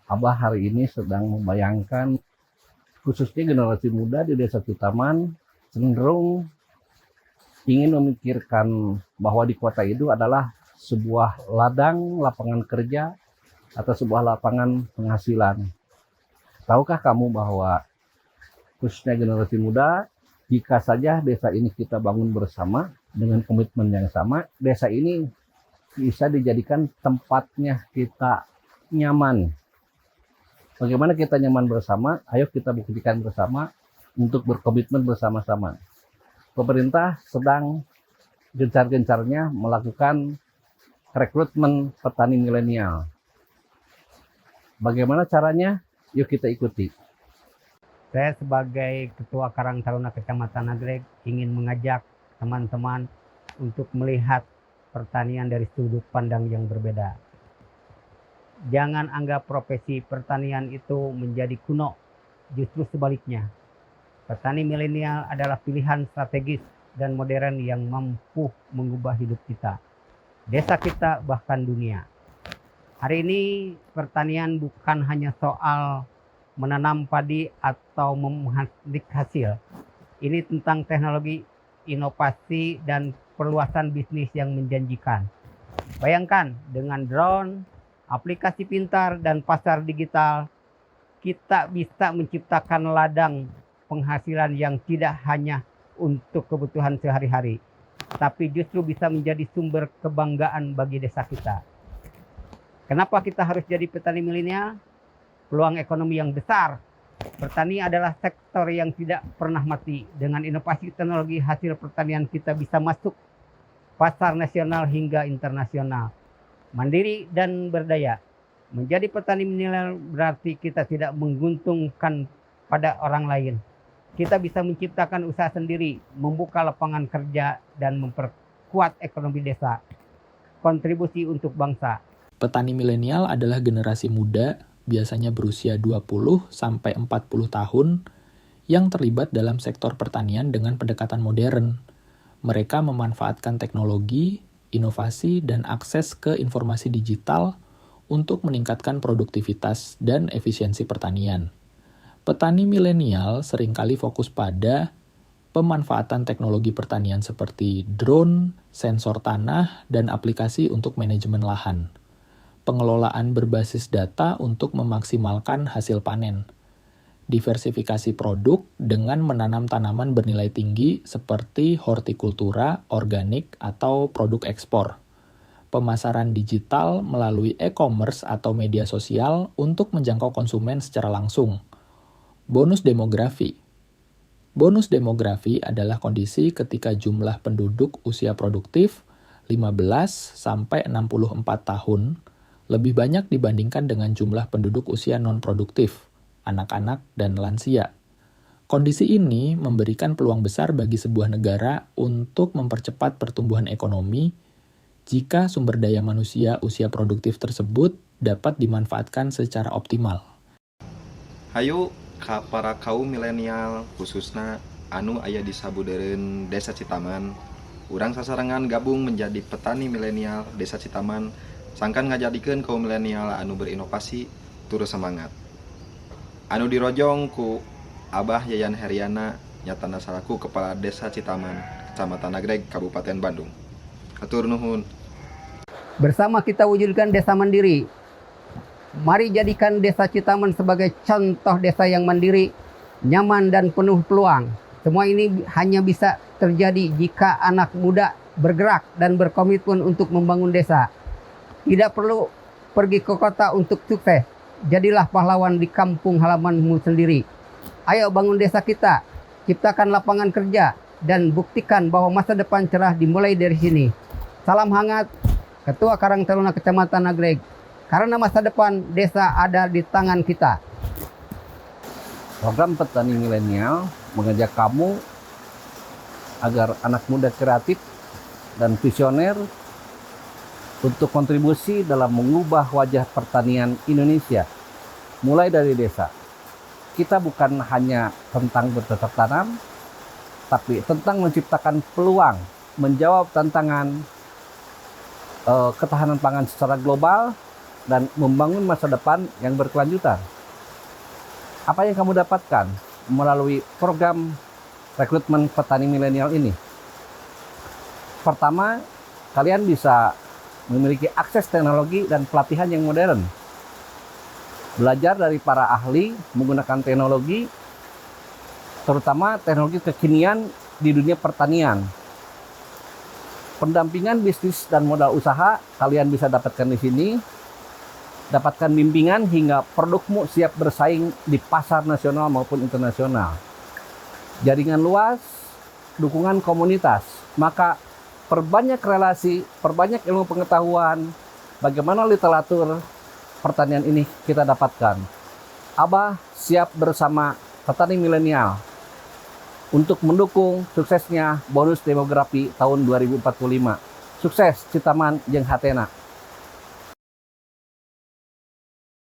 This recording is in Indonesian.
Abah hari ini sedang membayangkan khususnya generasi muda di Desa Citaman cenderung ingin memikirkan bahwa di kota itu adalah sebuah ladang lapangan kerja atau sebuah lapangan penghasilan. Tahukah kamu bahwa khususnya generasi muda, jika saja desa ini kita bangun bersama dengan komitmen yang sama, desa ini bisa dijadikan tempatnya kita nyaman. Bagaimana kita nyaman bersama? Ayo kita buktikan bersama untuk berkomitmen bersama-sama. Pemerintah sedang gencar-gencarnya melakukan rekrutmen petani milenial. Bagaimana caranya? Yuk kita ikuti. Saya sebagai Ketua Karang Taruna Kecamatan Nagreg ingin mengajak teman-teman untuk melihat pertanian dari sudut pandang yang berbeda. Jangan anggap profesi pertanian itu menjadi kuno, justru sebaliknya. Petani milenial adalah pilihan strategis dan modern yang mampu mengubah hidup kita, desa kita, bahkan dunia. Hari ini pertanian bukan hanya soal menanam padi atau menghasilkan hasil. Ini tentang teknologi, inovasi, dan perluasan bisnis yang menjanjikan. Bayangkan dengan drone, aplikasi pintar, dan pasar digital, kita bisa menciptakan ladang penghasilan yang tidak hanya untuk kebutuhan sehari-hari, tapi justru bisa menjadi sumber kebanggaan bagi desa kita. Kenapa kita harus jadi petani milenial? Peluang ekonomi yang besar. Pertanian adalah sektor yang tidak pernah mati. Dengan inovasi teknologi, hasil pertanian kita bisa masuk pasar nasional hingga internasional. Mandiri dan berdaya. Menjadi petani milenial berarti kita tidak menguntungkan pada orang lain. Kita bisa menciptakan usaha sendiri, membuka lapangan kerja, dan memperkuat ekonomi desa. Kontribusi untuk bangsa. Petani milenial adalah generasi muda, biasanya berusia 20-40 tahun, yang terlibat dalam sektor pertanian dengan pendekatan modern. Mereka memanfaatkan teknologi, inovasi, dan akses ke informasi digital untuk meningkatkan produktivitas dan efisiensi pertanian. Petani milenial seringkali fokus pada pemanfaatan teknologi pertanian seperti drone, sensor tanah, dan aplikasi untuk manajemen lahan. Pengelolaan berbasis data untuk memaksimalkan hasil panen. Diversifikasi produk dengan menanam tanaman bernilai tinggi seperti hortikultura, organik, atau produk ekspor. Pemasaran digital melalui e-commerce atau media sosial untuk menjangkau konsumen secara langsung. Bonus demografi. Bonus demografi adalah kondisi ketika jumlah penduduk usia produktif 15-64 tahun lebih banyak dibandingkan dengan jumlah penduduk usia non-produktif, anak-anak, dan lansia. Kondisi ini memberikan peluang besar bagi sebuah negara untuk mempercepat pertumbuhan ekonomi jika sumber daya manusia usia produktif tersebut dapat dimanfaatkan secara optimal. Hayu para kaum milenial khususnya anu aya di sabudeureun Desa Citaman, urang sasarangan gabung menjadi petani milenial Desa Citaman, sangkan ngajadikeun kaum milenial anu berinovasi turut semangat. Anu dirojong ku Abah Yayan Heriana, nyatana salaku Kepala Desa Citaman, Kecamatan Nagreg, Kabupaten Bandung. Hatur nuhun. Bersama kita wujudkan desa mandiri. Mari jadikan Desa Citaman sebagai contoh desa yang mandiri, nyaman, dan penuh peluang. Semua ini hanya bisa terjadi jika anak muda bergerak dan berkomitmen untuk membangun desa. Tidak perlu pergi ke kota untuk sukses. Jadilah pahlawan di kampung halamanmu sendiri. Ayo bangun desa kita, ciptakan lapangan kerja, dan buktikan bahwa masa depan cerah dimulai dari sini. Salam hangat, Ketua Karang Taruna Kecamatan Nagreg. Karena masa depan desa ada di tangan kita. Program Petani Milenial mengajak kamu agar anak muda kreatif dan visioner untuk kontribusi dalam mengubah wajah pertanian Indonesia mulai dari desa. Kita bukan hanya tentang bercocok tanam, tapi tentang menciptakan peluang, menjawab tantangan ketahanan pangan secara global, dan membangun masa depan yang berkelanjutan. Apa yang kamu dapatkan melalui program rekrutmen petani milenial ini? Pertama, kalian bisa memiliki akses teknologi dan pelatihan yang modern. Belajar dari para ahli menggunakan teknologi, terutama teknologi kekinian di dunia pertanian. Pendampingan bisnis dan modal usaha kalian bisa dapatkan di sini. Dapatkan bimbingan hingga produkmu siap bersaing di pasar nasional maupun internasional. Jaringan luas, dukungan komunitas. Maka perbanyak relasi, perbanyak ilmu pengetahuan, bagaimana literatur pertanian ini kita dapatkan. Abah siap bersama petani milenial untuk mendukung suksesnya bonus demografi tahun 2045. Sukses Citaman jeung Hatena.